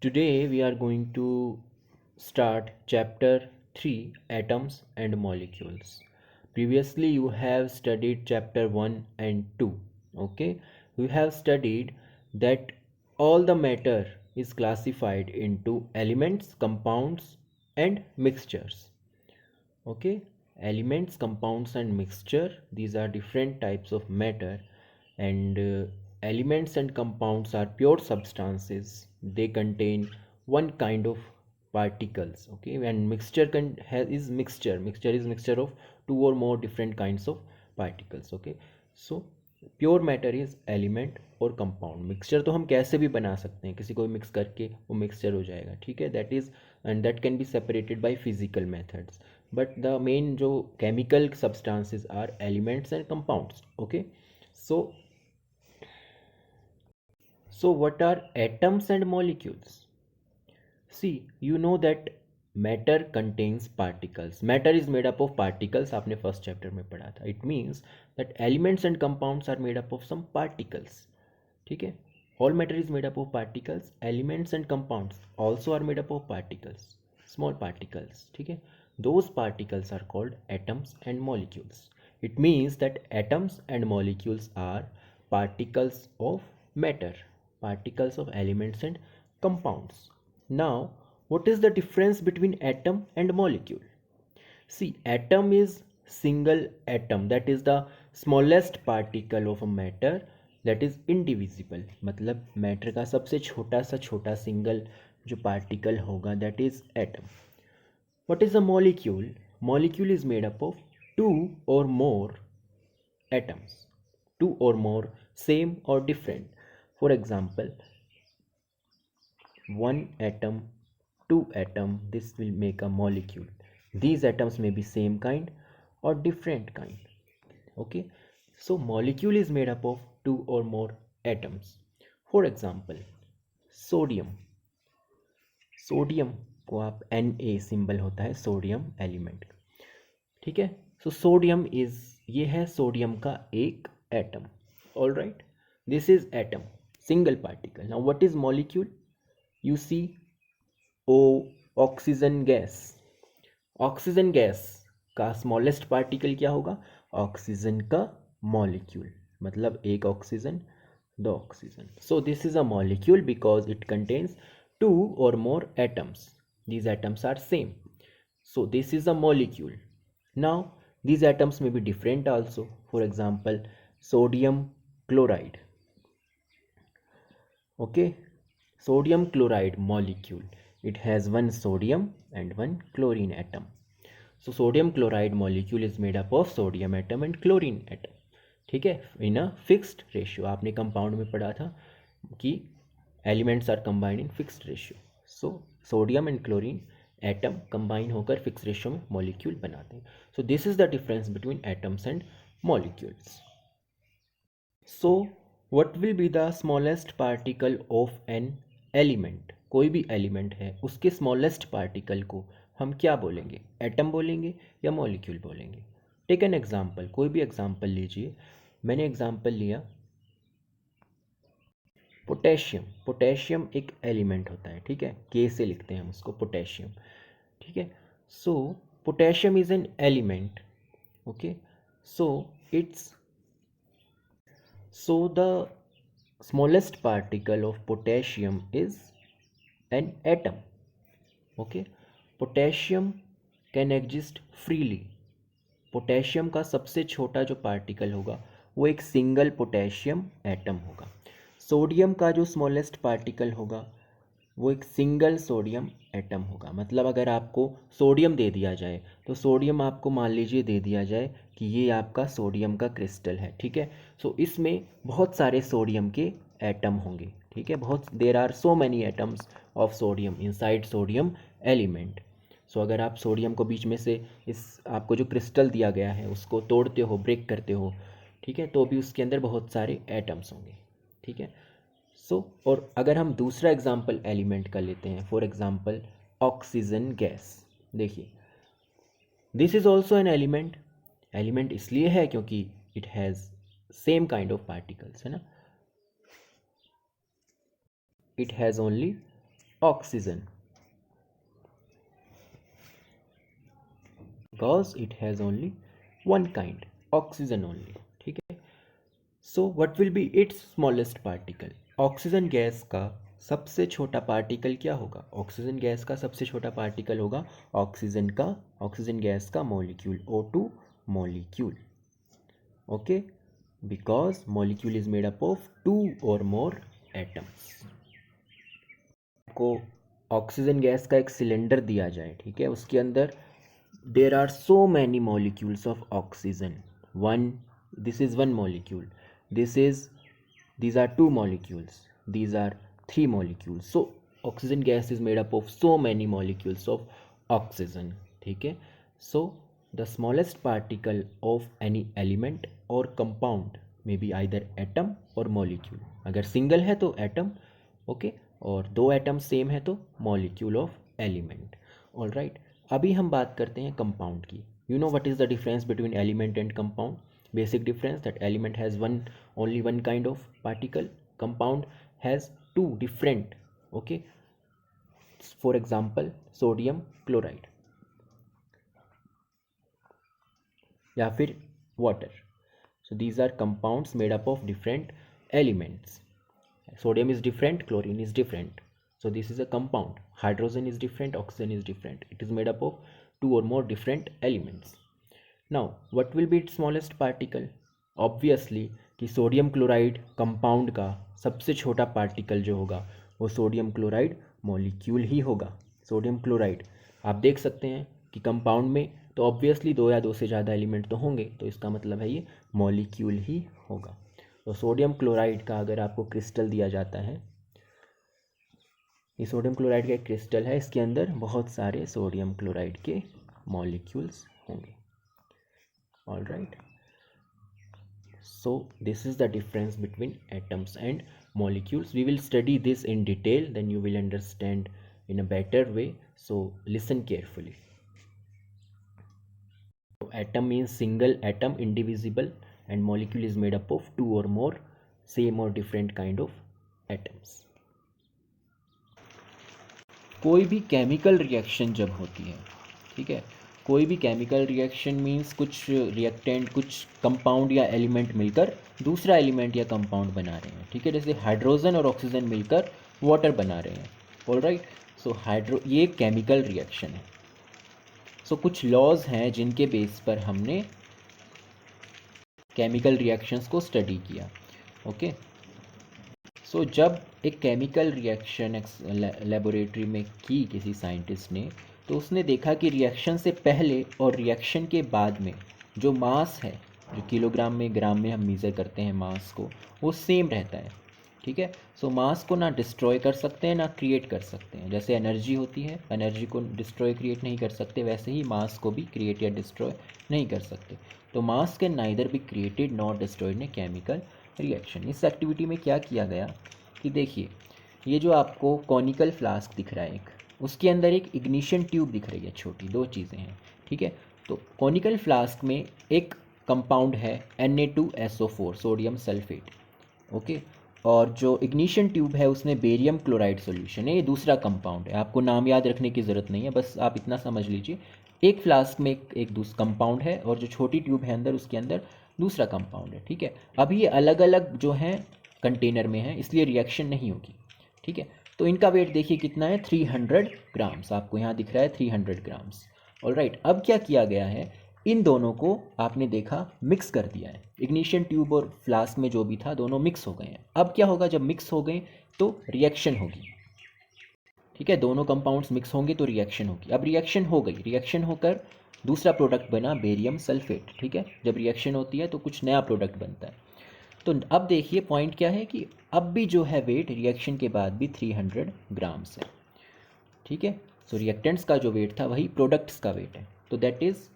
Today we are going to start chapter 3, Atoms and Molecules. Previously you have studied chapter 1 and 2. Okay, we have studied that all the matter is classified into elements, compounds and mixtures. Okay, elements, compounds and mixture, these are different types of matter, and elements and compounds are pure substances. They contain one kind of particles. Okay, and is mixture is mixture of two or more different kinds of particles. Okay, so pure matter is element or compound. Mixture तो हम कैसे भी बना सकते हैं, किसी को भी मिक्स करके वो मिक्सचर हो जाएगा। ठीक है, that is and that can be separated by physical methods, but the main जो chemical substances are elements and compounds. Okay, so what are atoms and molecules? See, you know that matter contains particles. Matter is made up of particles, आपने first chapter में पढ़ा था. It means that elements and compounds are made up of some particles. ठीक है, all matter is made up of particles. Elements and compounds also are made up of particles, small particles. ठीक है, those particles are called atoms and molecules. It means that atoms and molecules are particles of matter, particles of elements and compounds. Now, what is the difference between atom and molecule? See, atom is single atom, that is the smallest particle of a matter that is indivisible. मतलब matter का सबसे छोटा single जो particle होगा, that is atom. What is a molecule? Molecule is made up of two or more atoms, two or more same or different. For example, one atom, two atom, this will make a molecule. These atoms may be same kind or different kind. Okay, so molecule is made up of two or more atoms. For example, sodium. Sodium को आप Na symbol होता है sodium element. ठीक है, so sodium is, ये है sodium का एक atom. All right, this is atom, single particle. Now what is molecule? You see O oxygen gas, oxygen gas का स्मॉलेस्ट पार्टिकल क्या होगा? ऑक्सीजन का मॉलिक्यूल, मतलब एक ऑक्सीजन दो oxygen. So this is a molecule because it contains two or more atoms. These atoms are same, so this is a molecule. Now these atoms may be different also. For example, sodium chloride. Okay, sodium chloride molecule, it has one sodium and one chlorine atom. So sodium chloride molecule is made up of sodium atom and chlorine atom. ठीक है, in a fixed ratio. आपने compound में पढ़ा था कि elements are combined in fixed ratio. So sodium and chlorine atom combine होकर fix ratio में molecule बनाते हैं। So this is the difference between atoms and molecules. So what will be the smallest particle of an element? कोई भी element है, उसके smallest particle को हम क्या बोलेंगे? एटम बोलेंगे या मॉलिक्यूल बोलेंगे? टेक एन एग्जाम्पल, कोई भी एग्जाम्पल लीजिए। मैंने एग्जाम्पल लिया पोटेशियम। पोटेशियम एक एलिमेंट होता है, ठीक है, के से लिखते हैं हम उसको पोटेशियम। ठीक है, so potassium is an element. Okay, so it's, so the smallest particle of potassium is an atom. Okay, potassium can exist freely. Potassium का सबसे छोटा जो पार्टिकल होगा वो एक सिंगल पोटेशियम एटम होगा। सोडियम का जो स्मॉलेस्ट पार्टिकल होगा वो एक सिंगल सोडियम एटम होगा। मतलब अगर आपको सोडियम दे दिया जाए तो सोडियम आपको मान लीजिए दे दिया जाए कि ये आपका सोडियम का क्रिस्टल है। ठीक है, सो इसमें बहुत सारे सोडियम के एटम होंगे। ठीक है, बहुत, there are so many atoms of sodium inside sodium element. So अगर आप सोडियम को बीच में से, इस आपको जो क्रिस्टल दिया गया है उसको तोड़ते हो, ब्रेक करते हो, ठीक है, तो भी उसके अंदर बहुत सारे एटम्स होंगे। ठीक है, सो और अगर हम दूसरा एग्जाम्पल एलिमेंट का लेते हैं, फॉर एग्जाम्पल ऑक्सीजन गैस। देखिए, this is also an element. Element इसलिए है क्योंकि it has same kind of particles, है ना। It has only oxygen because it has only one kind, oxygen only. ठीक है. So what will be its smallest particle? Oxygen gas का सबसे छोटा पार्टिकल क्या होगा? ऑक्सीजन गैस का सबसे छोटा पार्टिकल होगा ऑक्सीजन गैस का molecule O2 molecule. Okay, because molecule is made up of 2 or more atoms. को ऑक्सीजन गैस का एक सिलेंडर दिया जाए, ठीक है, उसके अंदर there are so many molecules of oxygen. One, this is one molecule, this is, these are two molecules, these are three molecules. So oxygen gas is made up of so many molecules of oxygen. ठीक है. So the smallest particle of any element or compound may be either atom or molecule. अगर single है तो atom, okay, और दो atom same है तो molecule of element. All right, अभी हम बात करते हैं कंपाउंड की. You know what is the difference between element and compound? Basic difference that element has only one kind of particle, compound has two different. Okay, for example sodium chloride या फिर water. So these are compounds made up of different elements. Sodium is different, chlorine is different, so this is a compound. Hydrogen is different, oxygen is different. It is made up of two or more different elements. Now what will be its smallest particle? Obviously कि sodium chloride compound का सबसे छोटा particle जो होगा वो sodium chloride molecule ही होगा. Sodium chloride आप देख सकते हैं कि कंपाउंड में तो ऑब्वियसली दो या दो से ज़्यादा एलिमेंट तो होंगे, तो इसका मतलब है ये मॉलिक्यूल ही होगा. तो सोडियम क्लोराइड का अगर आपको क्रिस्टल दिया जाता है, ये सोडियम क्लोराइड का एक क्रिस्टल है, इसके अंदर बहुत सारे सोडियम क्लोराइड के मॉलिक्यूल्स होंगे. All right, so this is the difference between atoms and molecules. We will study this in detail, then you will understand in a better way, so listen carefully. So atom means single atom, indivisible, and molecule is made up of two or more same or different kind of atoms. कोई भी chemical reaction जब होती है, ठीक है, कोई भी chemical reaction means कुछ रिएक्टेंट, कुछ कंपाउंड या एलिमेंट मिलकर दूसरा एलिमेंट या कंपाउंड बना रहे हैं, ठीक है, जैसे हाइड्रोजन और ऑक्सीजन मिलकर वाटर बना रहे हैं. ऑल राइट, सो ये केमिकल रिएक्शन है. सो कुछ लॉज हैं जिनके बेस पर हमने केमिकल रिएक्शंस को स्टडी किया. ओके, सो जब एक केमिकल रिएक्शन लेबोरेटरी में की किसी साइंटिस्ट ने, तो उसने देखा कि रिएक्शन से पहले और रिएक्शन के बाद में जो मास है, जो किलोग्राम में ग्राम में हम मेज़र करते हैं मास को, वो सेम रहता है. ठीक है, सो मास को ना डिस्ट्रॉय कर सकते हैं ना क्रिएट कर सकते हैं. जैसे एनर्जी होती है, एनर्जी को डिस्ट्रॉय क्रिएट नहीं कर सकते, वैसे ही मास को भी क्रिएट या डिस्ट्रॉय नहीं कर सकते. तो मास can neither be created not destroyed in a chemical reaction. इस एक्टिविटी में क्या किया गया कि देखिए, ये जो आपको कॉनिकल फ्लास्क दिख रहा है एक, उसके अंदर एक इग्निशन ट्यूब दिख रही है छोटी, दो चीज़ें हैं. ठीक है, तो कॉनिकल फ्लास्क में एक कंपाउंड है Na2SO4 सोडियम सल्फेट. ओके, और जो इग्निशन ट्यूब है उसमें बेरियम क्लोराइड सॉल्यूशन है, ये दूसरा कंपाउंड है. आपको नाम याद रखने की ज़रूरत नहीं है, बस आप इतना समझ लीजिए, एक फ्लास्क में एक दूसरा कंपाउंड है और जो छोटी ट्यूब है अंदर, उसके अंदर दूसरा कंपाउंड है. ठीक है, अभी ये अलग अलग जो हैं कंटेनर में है, इसलिए रिएक्शन नहीं होगी. ठीक है, तो इनका वेट देखिए कितना है, 300 ग्राम्स. आपको यहाँ दिख रहा है 300 ग्राम्स. ऑल राइट, अब क्या किया गया है, इन दोनों को आपने देखा मिक्स कर दिया है. इग्निशन ट्यूब और फ्लास्क में जो भी था दोनों मिक्स हो गए हैं. अब क्या होगा, जब मिक्स हो गए तो रिएक्शन होगी. ठीक है, दोनों कंपाउंड्स मिक्स होंगे तो रिएक्शन होगी. अब रिएक्शन हो गई, रिएक्शन होकर दूसरा प्रोडक्ट बना बेरियम सल्फेट. ठीक है, जब रिएक्शन होती है तो कुछ नया प्रोडक्ट बनता है. तो अब देखिए पॉइंट क्या है कि अब भी जो है वेट रिएक्शन के बाद भी 300 ग्राम्स है. ठीक है, सो रिएक्टेंट्स का जो वेट था वही प्रोडक्ट्स का वेट है. तो that is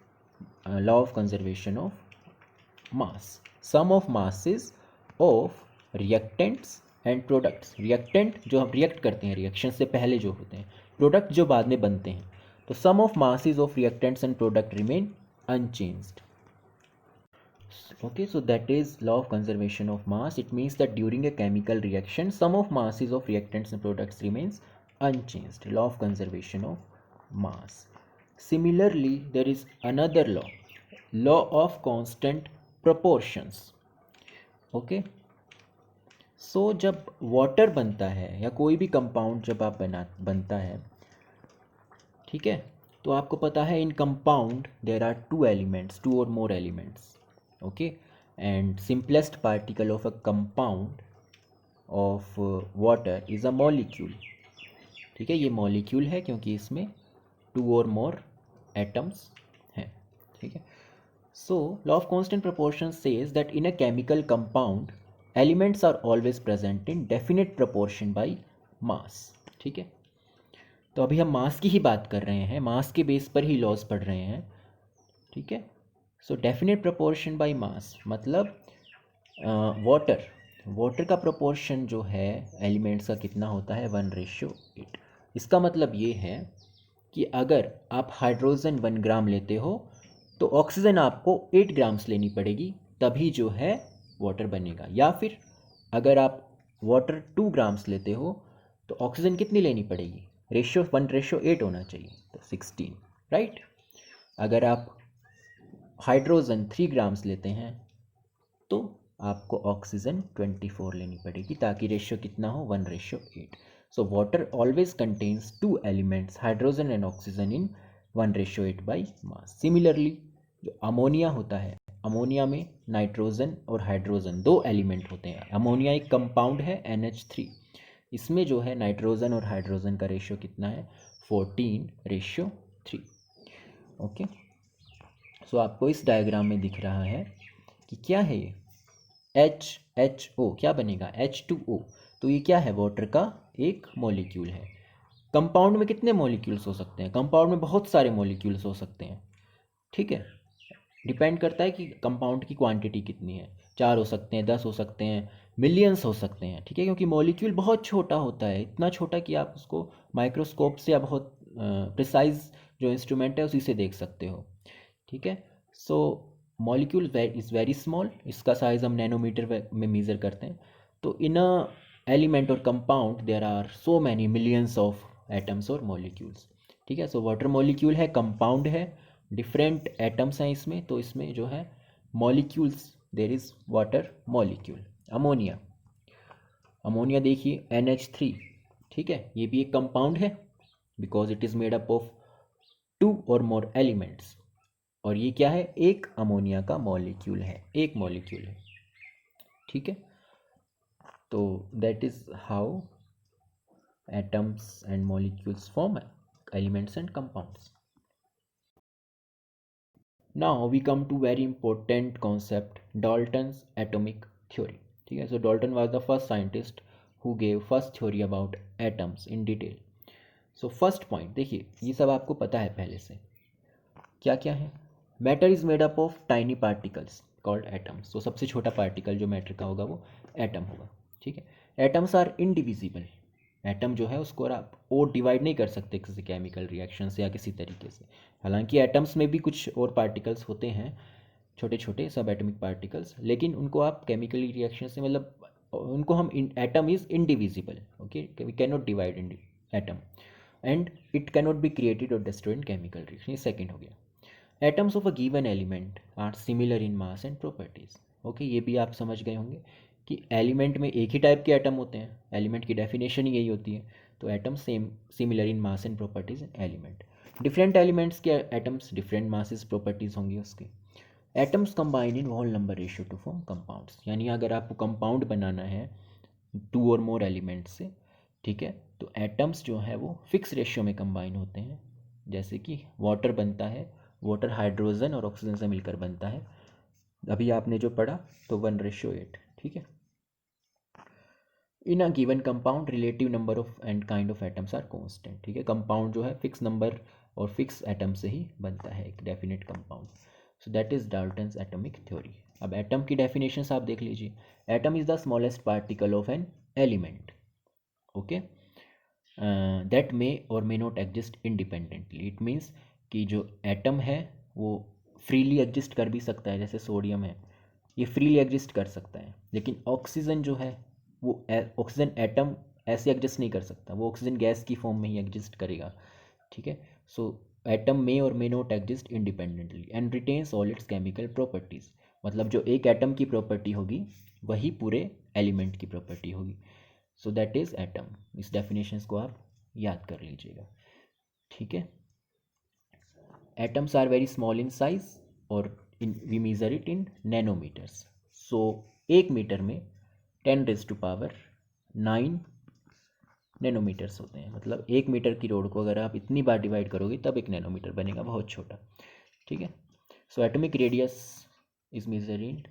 law of conservation of mass. Sum of masses of reactants and products. Reactant जो हम रिएक्ट करते हैं रिएक्शन से पहले जो होते हैं, प्रोडक्ट जो बाद में बनते हैं. तो sum of masses of reactants and product remain unchanged. Okay, so that is law of conservation of mass. It means that during a chemical reaction, sum of masses of reactants and products remains unchanged, law of conservation of mass. Similarly, there is another law, law of constant proportions. Okay, so जब water बनता है या कोई भी compound जब आप बनता है, ठीक है, तो आपको पता है in compound there are two elements, two or more elements. Okay, and simplest particle of a compound of water is a molecule. ठीक है, ये मॉलिक्यूल है क्योंकि इसमें टू और मोर एटम्स हैं. ठीक है, so law of constant proportion says that in a chemical compound elements are always present in definite proportion by mass. ठीक है, तो अभी हम मास की ही बात कर रहे हैं, मास के बेस पर ही लॉज पढ़ रहे हैं. ठीक है, सो डेफिनेट प्रोपोर्शन बाय मास मतलब वाटर का प्रोपोर्शन जो है एलिमेंट्स का कितना होता है, 1:8. इसका मतलब ये है कि अगर आप हाइड्रोजन 1 ग्राम लेते हो तो ऑक्सीजन आपको 8 ग्राम्स लेनी पड़ेगी, तभी जो है वाटर बनेगा. या फिर अगर आप वाटर 2 ग्राम्स लेते हो तो ऑक्सीजन कितनी लेनी पड़ेगी, रेशियो 1:8 होना चाहिए, तो 16, राइट. अगर आप हाइड्रोजन 3 ग्राम्स लेते हैं तो आपको ऑक्सीजन 24 लेनी पड़ेगी ताकि रेशियो कितना हो, 1:8. So water always contains 2 elements, hydrogen and oxygen, in 1:8 by mass. Similarly जो अमोनिया होता है, अमोनिया में नाइट्रोजन और हाइड्रोजन 2 एलिमेंट होते हैं. अमोनिया एक कंपाउंड है NH3, इसमें जो है नाइट्रोजन और हाइड्रोजन का रेशियो कितना है, 14:3. ओके, सो आपको इस डायग्राम में दिख रहा है कि क्या है ये, HHO क्या बनेगा, H2O. तो ये क्या है, वाटर का एक मॉलिक्यूल है. कंपाउंड में कितने मॉलिक्यूल्स हो सकते हैं, कंपाउंड में बहुत सारे मॉलिक्यूल्स हो सकते हैं. ठीक है, डिपेंड करता है कि कंपाउंड की क्वांटिटी कितनी है, 4 हो सकते हैं, 10 हो सकते हैं, मिलियंस हो सकते हैं. ठीक है, क्योंकि मॉलिक्यूल बहुत छोटा होता है, इतना छोटा कि आप उसको माइक्रोस्कोप से या बहुत प्रिसाइज जो इंस्ट्रूमेंट है उसी से देख सकते हो. ठीक है, so molecule is very small, इसका साइज़ हम नैनोमीटर में मेज़र करते हैं. तो in a element or compound there are so many millions of atoms or molecules. ठीक है, सो वाटर मॉलिक्यूल है, कंपाउंड है, डिफरेंट एटम्स हैं इसमें, तो इसमें जो है molecules, there is water molecule. Ammonia, ammonia देखिए NH3. ठीक है, ये भी एक कंपाउंड है because it is made up of 2 or more elements. और ये क्या है, एक अमोनिया का मॉलिक्यूल है, एक मॉलिक्यूल है. ठीक है, तो that is how atoms and molecules form elements and compounds. Now we come to very important concept, Dalton's atomic theory. ठीक है, so Dalton was the first scientist who gave first theory about atoms in detail. So first point देखिए, ये सब आपको पता है पहले से, क्या क्या है. Matter is made up of tiny particles called atoms. तो सबसे छोटा पार्टिकल जो मैटर का होगा वो एटम होगा. ठीक है, एटम्स आर इनडिविजिबल. एटम जो है उसको आप और डिवाइड नहीं कर सकते किसी केमिकल रिएक्शन से या किसी तरीके से. हालांकि एटम्स में भी कुछ और पार्टिकल्स होते हैं, छोटे छोटे सब एटमिक पार्टिकल्स, लेकिन उनको आप केमिकली रिएक्शन से मतलब उनको हम atom is indivisible. Okay, we can not divide in atom and it can not be created or destroyed in chemical reaction. ये सेकेंड हो गया. Atoms of a given element are similar in mass and properties. Okay, ये भी आप समझ गए होंगे कि एलिमेंट में एक ही टाइप के एटम होते हैं, एलिमेंट की डेफिनेशन ही यही होती है. तो atom same similar in mass and properties in element. Different elements के एटम्स डिफरेंट मासेस प्रॉपर्टीज़ होंगी उसके. Atoms combine in whole number ratio to form compounds. यानी अगर आपको कंपाउंड बनाना है 2 और मोर एलिमेंट्स से, ठीक है, तो एटम्स जो है वो फिक्स रेशियो में कंबाइन होते हैं. जैसे कि वाटर बनता है, वाटर हाइड्रोजन और ऑक्सीजन से मिलकर बनता है, अभी आपने जो पढ़ा, तो 1:8. ठीक है, in a given compound relative number of and kind of atoms are constant. ठीक है, कंपाउंड जो है फिक्स नंबर और फिक्स एटम से ही बनता है, एक definite compound. So that is Dalton's atomic theory. अब एटम की डेफिनेशंस आप देख लीजिए. Atom is the smallest particle of an element. Okay, that may or may not exist independently. It means कि जो एटम है वो फ्रीली एग्जिस्ट कर भी सकता है, जैसे सोडियम है, ये फ्रीली एग्जिस्ट कर सकता है. लेकिन ऑक्सीजन जो है वो ऑक्सीजन एटम ऐसे एग्जिस्ट नहीं कर सकता, वो ऑक्सीजन गैस की फॉर्म में ही एग्जिस्ट करेगा, ठीक है। सो atom may or may not exist independently and retains all it's chemical properties, मतलब जो एक एटम की प्रॉपर्टी होगी वही पूरे एलिमेंट की प्रॉपर्टी होगी। So that is atom. इस डेफिनेशंस को आप याद कर लीजिएगा, ठीक है। Atoms are very small in size और in we measure it in nanometres. सो 1 मीटर में 10⁻⁹ नैनोमीटर्स होते हैं, मतलब 1 मीटर की रोड को अगर आप इतनी बार डिवाइड करोगे तब 1 नैनोमीटर बनेगा, बहुत छोटा, ठीक है। So atomic radius is measure in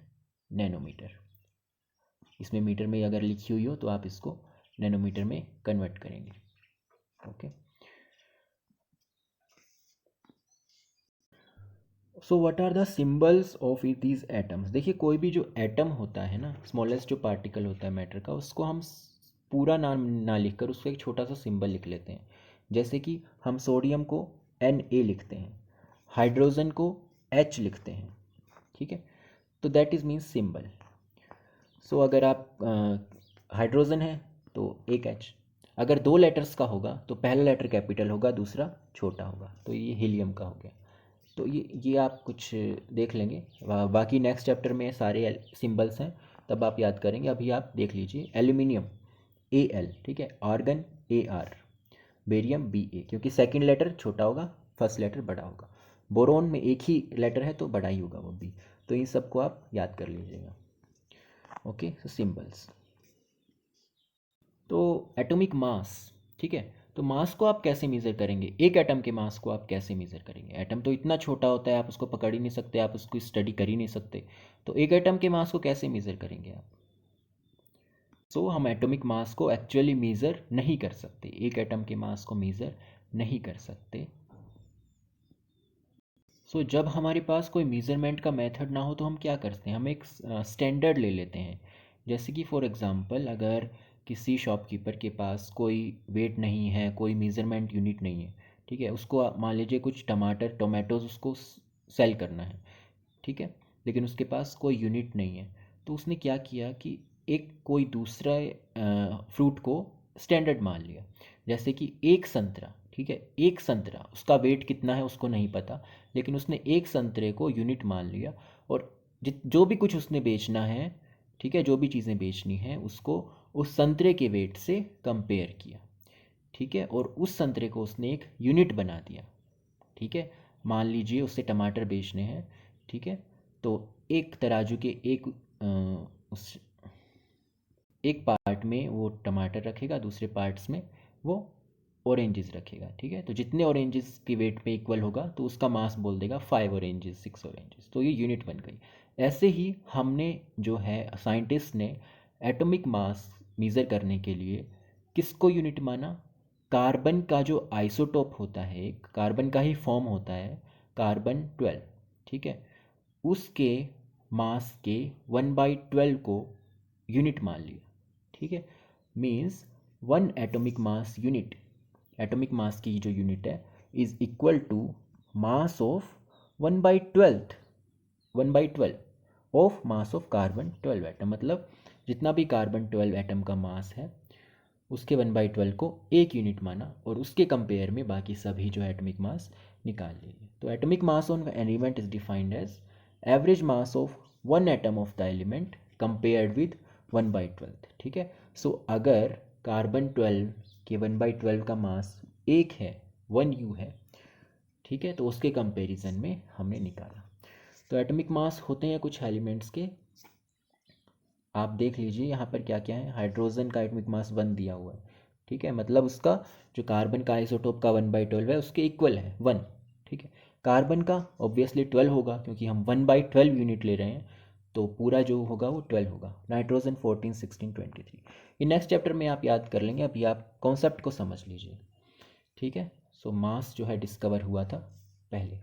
nanometre. इसमें मीटर में अगर लिखी हुई हो तो आप इसको नैनोमीटर में कन्वर्ट करेंगे, okay. So what are the symbols of these atoms. देखिए कोई भी जो एटम होता है ना, स्मॉलेस्ट जो पार्टिकल होता है मैटर का, उसको हम पूरा नाम ना लिखकर उसको एक छोटा सा सिंबल लिख लेते हैं। जैसे कि हम सोडियम को Na लिखते हैं, हाइड्रोजन को H लिखते हैं, ठीक है। तो दैट इज़ मीन्स सिंबल। सो अगर आप हाइड्रोजन है तो एक H, अगर 2 लेटर्स का होगा तो पहला लेटर कैपिटल होगा, दूसरा छोटा होगा, तो ये हीलियम का हो गया। तो ये आप कुछ देख लेंगे, बाकी नेक्स्ट चैप्टर में सारे सिंबल्स हैं तब आप याद करेंगे। अभी आप देख लीजिए, एल्यूमिनियम Al, ठीक है, आर्गन Ar, बेरियम Ba, क्योंकि सेकंड लेटर छोटा होगा, फर्स्ट लेटर बड़ा होगा। बोरोन में एक ही लेटर है तो बड़ा ही होगा वो भी। तो इन सबको आप याद कर लीजिएगा, ओके। सो सिंबल्स। तो एटॉमिक मास, ठीक है, तो मास को आप कैसे मेज़र करेंगे, एक एटम के मास को आप कैसे मेज़र करेंगे। एटम तो इतना छोटा होता है, आप उसको पकड़ ही नहीं सकते, आप उसको स्टडी कर ही नहीं सकते, तो एक एटम के मास को कैसे मेज़र करेंगे आप। सो हम एटॉमिक मास को एक्चुअली मेज़र नहीं कर सकते, एक एटम के मास को मेज़र नहीं कर सकते। सो जब हमारे पास कोई मेज़रमेंट का मेथड ना हो तो हम क्या करते हैं, हम एक स्टैंडर्ड ले लेते हैं। जैसे कि फॉर एग्ज़ाम्पल अगर किसी शॉपकीपर के पास कोई वेट नहीं है, कोई मेज़रमेंट यूनिट नहीं है, ठीक है, उसको मान लीजिए कुछ टोमेटोज़ उसको सेल करना है, ठीक है, लेकिन उसके पास कोई यूनिट नहीं है, तो उसने क्या किया कि एक कोई दूसरा फ्रूट को स्टैंडर्ड मान लिया। जैसे कि एक संतरा, ठीक है, एक संतरा, उसका वेट कितना है उसको नहीं पता, लेकिन उसने एक संतरे को यूनिट मान लिया और जो भी कुछ उसने बेचना है, ठीक है, जो भी चीज़ें बेचनी है उसको उस संतरे के वेट से कंपेयर किया, ठीक है, और उस संतरे को उसने एक यूनिट बना दिया, ठीक है। मान लीजिए उससे टमाटर बेचने हैं, ठीक है, तो एक तराजू के उस एक पार्ट में वो टमाटर रखेगा, दूसरे पार्ट्स में वो ऑरेंजेस रखेगा, ठीक है। तो जितने ऑरेंजेस की वेट में इक्वल होगा तो उसका मास बोल देगा 5 ऑरेंजेस, 6 ऑरेंजेस, तो ये यूनिट बन गई। ऐसे ही हमने जो है साइंटिस्ट ने एटॉमिक मास मेज़र करने के लिए किसको यूनिट माना, कार्बन का जो आइसोटोप होता है, कार्बन का ही फॉर्म होता है, कार्बन 12, ठीक है, उसके मास के 1/12 को यूनिट मान लिया, ठीक है। Means 1 atomic mass unit, atomic mass की जो यूनिट है, is equal to mass of 1/12 of mass of carbon 12 atom, मतलब जितना भी कार्बन 12 एटम का मास है उसके 1/12 को एक यूनिट माना और उसके कंपेयर में बाकी सभी जो एटॉमिक मास निकाल लिए। तो atomic mass on an element is defined as average mass of one atom of the element compared with 1/12, ठीक है। सो अगर कार्बन 12 के 1/12 का मास एक है, 1U है, ठीक है, तो उसके कंपैरिजन में हमने निकाला। तो एटॉमिक मास होते हैं कुछ एलिमेंट्स के, आप देख लीजिए यहाँ पर क्या क्या है। हाइड्रोजन का एटॉमिक मास 1 दिया हुआ है, ठीक है, मतलब उसका जो कार्बन का आइसोटोप का 1/12 है उसके इक्वल है 1, ठीक है। कार्बन का ऑब्वियसली 12 होगा क्योंकि हम 1/12 यूनिट ले रहे हैं, तो पूरा जो होगा वो 12 होगा। नाइट्रोजन 14, 16, 23। ये नेक्स्ट चैप्टर में आप याद कर लेंगे, अभी आप कॉन्सेप्ट को समझ लीजिए, ठीक है। सो मास जो है डिस्कवर हुआ था पहले।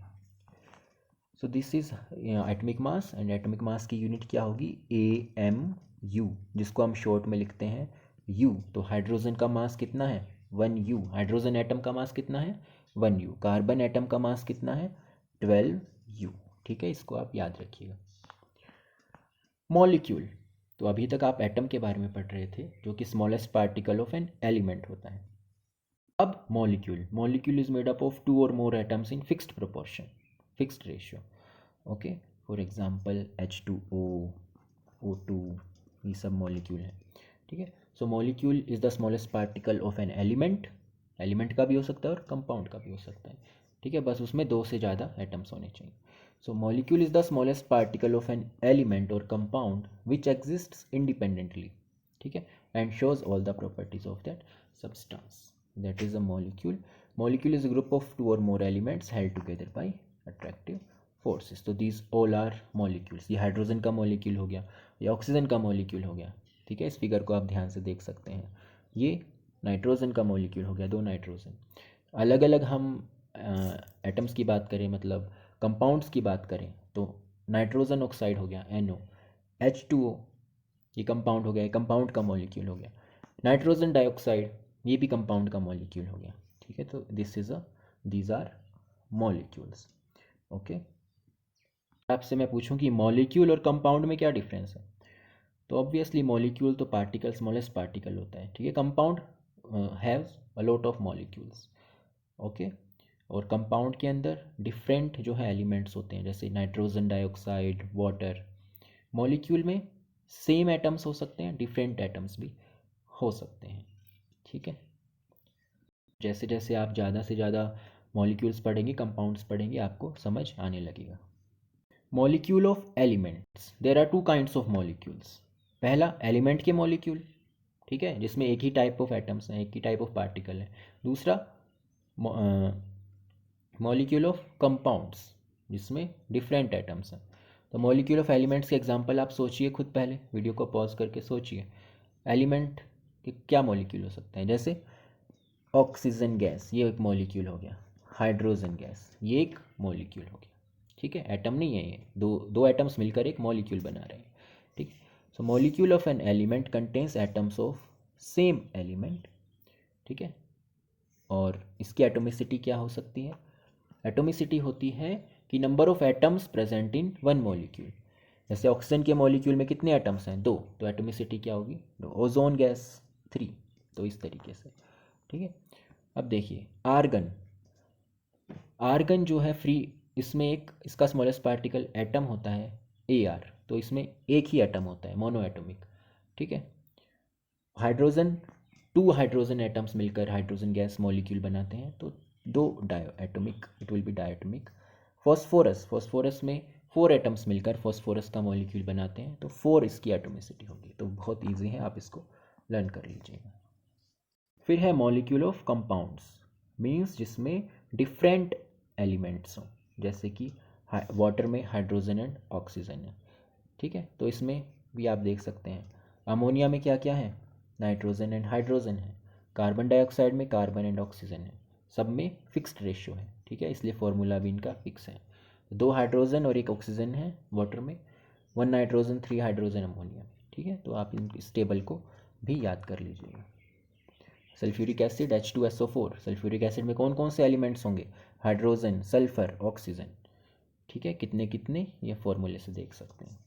सो this is atomic mass, and atomic mass की यूनिट क्या होगी, AMU, जिसको हम शॉर्ट में लिखते हैं U। तो हाइड्रोजन का मास कितना है, 1U, हाइड्रोजन एटम का मास कितना है 1U, कार्बन एटम का मास कितना है 12U, ठीक है, इसको आप याद रखिएगा। मॉलिक्यूल, तो अभी तक आप एटम के बारे में पढ़ रहे थे, जो कि smallest particle of an element होता है। अब molecule is made up of 2 or more atoms in fixed proportion, fixed ratio. Okay, for example H2O, O2, ये सब मॉलिक्यूल है। ठीक है, so molecule is the smallest particle of an element. Element का भी हो सकता है और कंपाउंड का भी हो सकता है। ठीक है, बस उसमें 2 से ज़्यादा एटम्स होने चाहिए। So molecule is the smallest particle of an element or compound which exists independently. ठीक है, and shows all the properties of that substance, that is a molecule. Molecule is a group of 2 or more elements held together by attractive forces. तो these all are molecules. ये hydrogen का molecule हो गया, ये oxygen का molecule हो गया। ठीक है, इस फिगर को आप ध्यान से देख सकते हैं। ये नाइट्रोजन का मॉलिक्यूल हो गया, 2 नाइट्रोजन। अलग अलग हम एटम्स की बात करें, मतलब कंपाउंड्स की बात करें, तो नाइट्रोजन ऑक्साइड हो गया NO, H2O ये कंपाउंड हो गया, कंपाउंड का मॉलिक्यूल हो गया। नाइट्रोजन डाइऑक्साइड ये भी कंपाउंड का मॉलिक्यूल हो गया। ठीक है, तो दीज आर मॉलिक्यूल्स। ओके, आपसे मैं पूछूं कि मॉलिक्यूल और कंपाउंड में क्या डिफरेंस है, तो ऑब्वियसली मॉलिक्यूल तो पार्टिकल, स्मॉलेस्ट पार्टिकल होता है। ठीक है, compound haves a lot of molecules. Okay, और कंपाउंड के अंदर डिफरेंट जो है एलिमेंट्स होते हैं, जैसे नाइट्रोजन डाइऑक्साइड, वाटर। मॉलिक्यूल में सेम एटम्स हो सकते हैं, डिफरेंट एटम्स भी हो सकते हैं। ठीक है, जैसे जैसे आप ज़्यादा से ज़्यादा मॉलिक्यूल्स पढ़ेंगे, कंपाउंड्स पढ़ेंगे, आपको समझ आने लगेगा। Molecule of elements, there are 2 kinds of molecules. पहला एलिमेंट के मॉलिक्यूल, ठीक है, जिसमें एक ही टाइप ऑफ एटम्स हैं, एक ही टाइप ऑफ पार्टिकल है। दूसरा मॉलिक्यूल ऑफ कंपाउंड्स, जिसमें डिफरेंट एटम्स हैं। तो मॉलिक्यूल ऑफ एलिमेंट्स के एग्जांपल आप सोचिए खुद, पहले वीडियो को पॉज करके सोचिए एलिमेंट के क्या मॉलिक्यूल हो सकते हैं। जैसे ऑक्सीजन गैस, ये एक मॉलिक्यूल हो गया। हाइड्रोजन गैस, ये एक मॉलिक्यूल हो गया। ठीक है, एटम नहीं है ये, दो एटम्स मिलकर एक मॉलिक्यूल बना रहे हैं। ठीक, so molecule of an element contains atoms of same element. ठीक है, और इसकी एटोमिसिटी क्या हो सकती है? एटोमिसिटी होती है कि number of atoms present in one molecule. जैसे ऑक्सीजन के मॉलिक्यूल में कितने एटम्स हैं? 2, तो एटोमिसिटी क्या होगी? 2। Ozone gas 3। तो इस तरीके से। ठीक है, अब देखिए आर्गन, आर्गन जो है फ्री, इसमें एक इसका स्मॉलेस्ट पार्टिकल एटम होता है AR, तो इसमें एक ही एटम होता है, मोनो एटॉमिक। ठीक है, हाइड्रोजन, 2 हाइड्रोजन एटम्स मिलकर हाइड्रोजन गैस मॉलिक्यूल बनाते हैं, तो 2 diatomic, it will be diatomic. Phosphorus, phosphorus में 4 एटम्स मिलकर फॉस्फोरस का मॉलिक्यूल बनाते हैं, तो 4 इसकी एटोमिसिटी होगी। तो बहुत ईजी है, आप इसको लर्न कर लीजिएगा। फिर है मॉलिक्यूल ऑफ कंपाउंड्स, मीन्स जिसमें डिफरेंट एलिमेंट्स हों, जैसे कि वाटर में हाइड्रोजन एंड ऑक्सीजन है। ठीक है, तो इसमें भी आप देख सकते हैं अमोनिया में क्या क्या है? नाइट्रोजन एंड हाइड्रोजन है। कार्बन डाइऑक्साइड में कार्बन एंड ऑक्सीजन है। सब में फिक्स्ड रेशियो है। ठीक है, इसलिए फॉर्मूला भी इनका फिक्स है। 2 हाइड्रोजन और 1 ऑक्सीजन है वाटर में, 1 नाइट्रोजन 3 हाइड्रोजन अमोनिया में। ठीक है, तो आप इस टेबल को भी याद कर लीजिएगा। Sulphuric acid H2SO4, sulphuric acid में कौन कौन से एलिमेंट्स होंगे? Hydrogen, sulphur, oxygen. ठीक है, कितने कितने, ये फॉर्मूले से देख सकते हैं।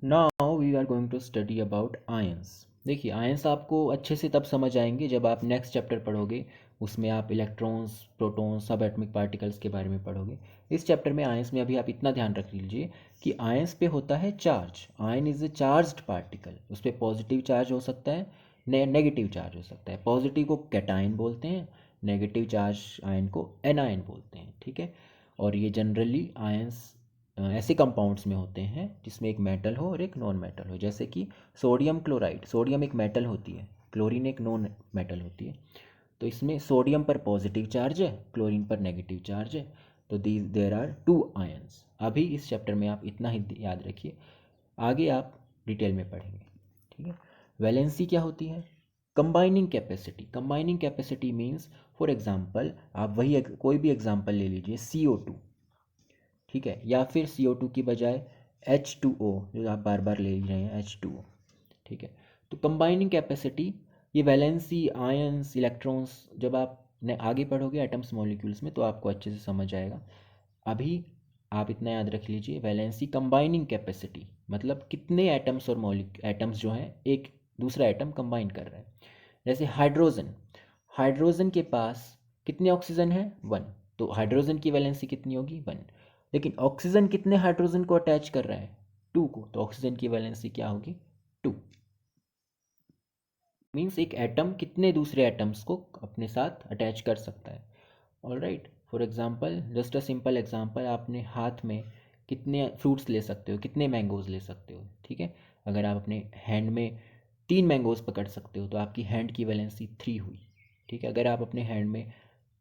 Now we are going to study about ions. देखिए आयंस आपको अच्छे से तब समझ आएंगे जब आप नेक्स्ट चैप्टर पढ़ोगे, उसमें आप इलेक्ट्रॉन्स, प्रोटॉन्स, सब एटॉमिक पार्टिकल्स के बारे में पढ़ोगे। इस चैप्टर में आयंस में अभी आप इतना ध्यान रख लीजिए कि आयंस पे होता है charge. Ion is a charged particle, उस पर पॉजिटिव चार्ज हो सकता है, नेगेटिव चार्ज हो सकता है। पॉजिटिव को कैटायन बोलते हैं, नेगेटिव चार्ज आयन को एनायन बोलते हैं। ठीक है, और ये जनरली आयंस ऐसे कंपाउंड्स में होते हैं जिसमें एक मेटल हो और एक नॉन मेटल हो। जैसे कि सोडियम क्लोराइड, सोडियम एक मेटल होती है, क्लोरीन एक नॉन मेटल होती है। तो इसमें सोडियम पर पॉजिटिव चार्ज है, क्लोरीन पर नेगेटिव चार्ज है। तो देयर आर 2 आयंस। अभी इस चैप्टर में आप इतना ही याद रखिए, आगे आप डिटेल में पढ़ेंगे। ठीक है, वैलेंसी क्या होती है? Combining capacity. Combining capacity means, for example आप वही कोई भी एग्जांपल ले लीजिए, CO2। ठीक है, या फिर CO2 की बजाय H2O, जो आप बार बार ले रहे हैं H2O। ठीक है, तो कंबाइनिंग कैपेसिटी, ये वैलेंसी, आयंस, इलेक्ट्रॉन्स, जब आप आगे पढ़ोगे एटम्स मॉलिक्यूल्स में तो आपको अच्छे से समझ आएगा। अभी आप इतना याद रख लीजिए, वैलेंसी कंबाइनिंग कैपेसिटी, मतलब कितने एटम्स और एटम्स जो हैं एक दूसरा एटम कंबाइन कर रहे हैं। जैसे हाइड्रोजन, हाइड्रोजन के पास कितने ऑक्सीजन है? 1, तो हाइड्रोजन की वैलेंसी कितनी होगी? 1। लेकिन ऑक्सीजन कितने हाइड्रोजन को अटैच कर रहा है? 2 को, तो ऑक्सीजन की वैलेंसी क्या होगी? 2। मीन्स एक एटम कितने दूसरे एटम्स को अपने साथ अटैच कर सकता है। All right, for example, just a simple example, आपने हाथ में कितने फ्रूट्स ले सकते हो, कितने मैंगोज ले सकते हो, ठीक है। अगर आप अपने हैंड में 3 मैंगोज पकड़ सकते हो तो आपकी हैंड की वैलेंसी 3 हुई, ठीक है। अगर आप अपने हैंड में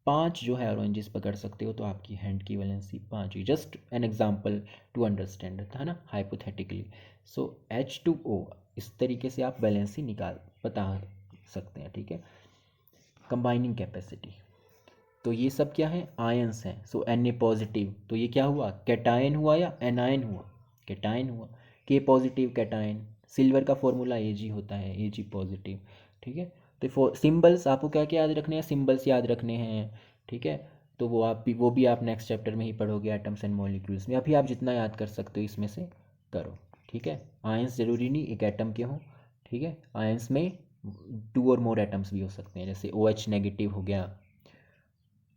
5 जो है ऑरेंजेस पकड़ सकते हो तो आपकी हैंड की वैलेंसी 5 हुई। Just an example to understand, है ना, हाइपोथेटिकली। सो H2O, इस तरीके से आप वैलेंसी बता सकते हैं, ठीक है। कंबाइनिंग कैपेसिटी, तो ये सब क्या है? आयंस हैं। सो Na पॉजिटिव, तो ये क्या हुआ? कैटायन हुआ या एनायन हुआ? कैटायन हुआ। K पॉजिटिव कैटायन, सिल्वर का फॉर्मूला Ag होता है, Ag पॉजिटिव, ठीक है। तो सिंबल्स आपको क्या क्या याद रखने हैं? सिंबल्स याद रखने हैं, ठीक है। तो वो भी आप नेक्स्ट चैप्टर में ही पढ़ोगे, एटम्स एंड मॉलिक्यूल्स में। अभी आप जितना याद कर सकते हो इसमें से करो, ठीक है। आयंस ज़रूरी नहीं एक एटम के हों, ठीक है। आयंस में 2 और मोर एटम्स भी हो सकते हैं, जैसे OH नेगेटिव हो गया,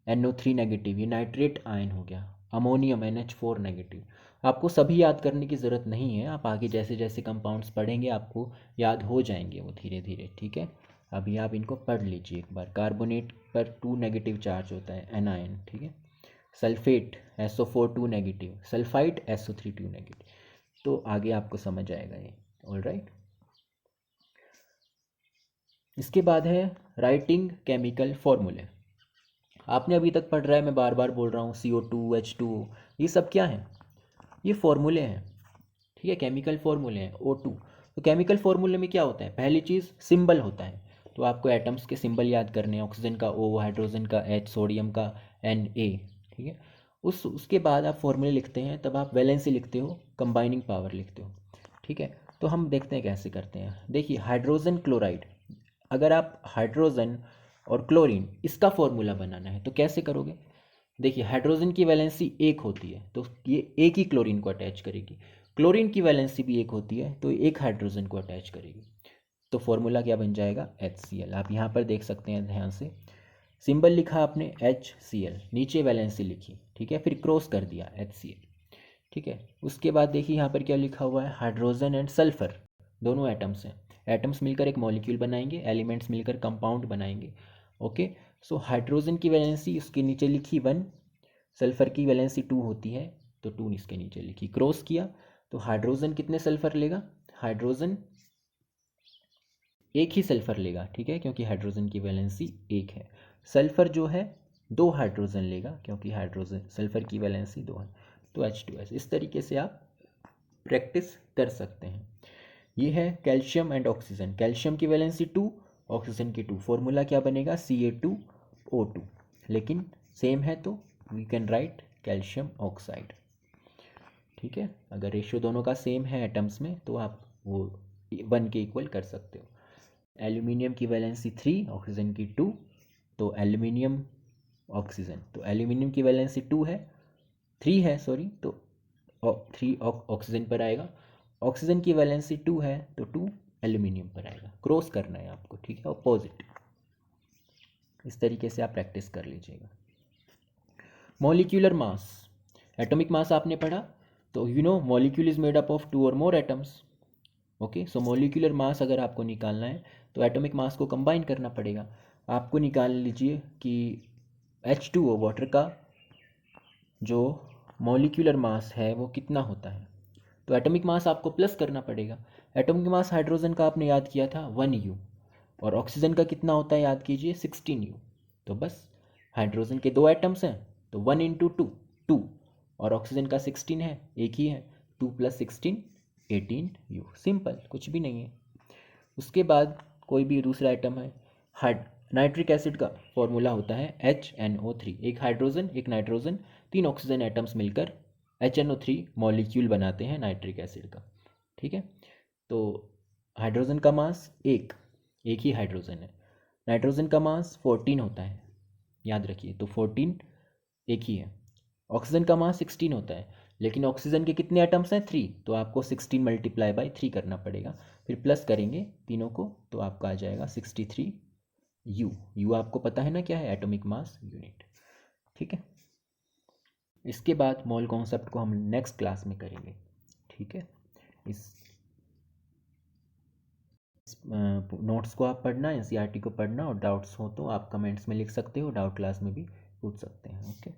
NO3 नेगेटिव, ये नाइट्रेट आयन हो गया, अमोनियम NH4 नेगेटिव। आपको सभी याद करने की ज़रूरत नहीं है, आप आगे जैसे जैसे कंपाउंड्स पढ़ेंगे आपको याद हो जाएंगे वो धीरे धीरे, ठीक है। अभी आप इनको पढ़ लीजिए एक बार। कार्बोनेट पर 2 नेगेटिव चार्ज होता है, एनायन, ठीक है। Sulphate SO4 2 negative, sulphide SO3 2 negative. तो आगे आपको समझ आएगा ये, ऑल राइट। इसके बाद है राइटिंग केमिकल फॉर्मूले। आपने अभी तक पढ़ रहा है, मैं बार बार बोल रहा हूँ, CO2 H2O, ये सब क्या है? ये फॉर्मूले हैं, ठीक है, केमिकल फॉर्मूले हैं। O2, तो केमिकल फॉर्मूले में क्या होता है? पहली चीज़ सिंबल होता है, तो आपको एटम्स के सिंबल याद करने हैं, ऑक्सीजन का O, हाइड्रोजन का H, सोडियम का Na, ठीक है। उसके बाद आप फॉर्मूले लिखते हैं, तब आप वैलेंसी लिखते हो, कंबाइनिंग पावर लिखते हो, ठीक है। तो हम देखते हैं कैसे करते हैं। देखिए, हाइड्रोजन क्लोराइड, अगर आप हाइड्रोजन और क्लोरीन इसका फॉर्मूला बनाना है तो कैसे करोगे? देखिए, हाइड्रोजन की वैलेंसी 1 होती है तो ये एक ही क्लोरीन को अटैच करेगी, क्लोरीन की वैलेंसी भी 1 होती है तो एक हाइड्रोजन को अटैच करेगी। तो फॉर्मूला क्या बन जाएगा? HCl। आप यहाँ पर देख सकते हैं ध्यान से, सिंबल लिखा आपने HCl, नीचे वैलेंसी लिखी, ठीक है, फिर क्रॉस कर दिया HCl, ठीक है। उसके बाद देखिए यहाँ पर क्या लिखा हुआ है, हाइड्रोजन एंड सल्फर, दोनों एटम्स हैं, एटम्स मिलकर एक मॉलिक्यूल बनाएंगे, एलिमेंट्स मिलकर कंपाउंड बनाएंगे, ओके। सो हाइड्रोजन की वैलेंसी उसके नीचे लिखी 1, सल्फर की वैलेंसी 2 होती है तो 2 इसके नीचे लिखी, क्रॉस किया, तो हाइड्रोजन कितने सल्फर लेगा? हाइड्रोजन एक ही सल्फर लेगा, ठीक है, क्योंकि हाइड्रोजन की वैलेंसी 1 है। सल्फर जो है 2 हाइड्रोजन लेगा, क्योंकि हाइड्रोजन सल्फर की वैलेंसी 2 है, तो H2S। इस तरीके से आप प्रैक्टिस कर सकते हैं। ये है कैल्शियम एंड ऑक्सीजन, कैल्शियम की वैलेंसी 2, ऑक्सीजन की 2, फॉर्मूला क्या बनेगा? Ca2O2, लेकिन सेम है तो we can write calcium oxide, ठीक है। अगर रेशियो दोनों का सेम है एटम्स में तो आप वो 1 के इक्वल कर सकते हो। एल्यूमिनियम की वैलेंसी 3, ऑक्सीजन की 2, तो एल्यूमिनियम ऑक्सीजन, तो एल्यूमिनियम की वैलेंसी 2 है, 3 है सॉरी, तो 3 ऑक्सीजन पर आएगा, ऑक्सीजन की वैलेंसी 2 है तो 2 एल्यूमिनियम पर आएगा। क्रॉस करना है आपको, ठीक है, ऑपोजिट। इस तरीके से आप प्रैक्टिस कर लीजिएगा। मॉलिक्यूलर मास, एटॉमिक मास आपने पढ़ा, तो you know molecule is made up of 2 or more atoms, okay. So molecular mass अगर आपको निकालना है तो एटॉमिक मास को कंबाइन करना पड़ेगा। आपको निकाल लीजिए कि H2O वाटर का जो मॉलिक्यूलर मास है वो कितना होता है, तो एटॉमिक मास आपको प्लस करना पड़ेगा। एटॉमिक मास हाइड्रोजन का आपने याद किया था 1U, और ऑक्सीजन का कितना होता है याद कीजिए 16U। तो बस हाइड्रोजन के 2 एटम्स हैं तो 1 इंटू 2 2, और ऑक्सीजन का 16 है, एक ही है, 2 + 16 18U, सिंपल, कुछ भी नहीं है। उसके बाद कोई भी दूसरा आइटम है, हाइड नाइट्रिक एसिड का फॉर्मूला होता है HNO3, एक हाइड्रोजन एक नाइट्रोजन 3 ऑक्सीजन एटम्स मिलकर HNO3 मॉलिक्यूल बनाते हैं नाइट्रिक एसिड का, ठीक है। तो हाइड्रोजन का मास एक ही हाइड्रोजन है, नाइट्रोजन का मास 14 होता है, याद रखिए, तो 14 एक ही है। ऑक्सीजन का मास 16 होता है, लेकिन ऑक्सीजन के कितने एटम्स हैं 3, तो आपको 16 मल्टीप्लाई बाई 3 करना पड़ेगा, फिर प्लस करेंगे तीनों को तो आपका आ जाएगा 63 यू। यू आपको पता है ना क्या है, एटॉमिक मास यूनिट। ठीक है, इसके बाद मोल कॉन्सेप्ट को हम नेक्स्ट क्लास में करेंगे। ठीक है, इस नोट्स को आप पढ़ना, एनसीईआरटी को पढ़ना, और डाउट्स हो तो आप कमेंट्स में लिख सकते हो, डाउट क्लास में भी पूछ सकते हैं। ओके।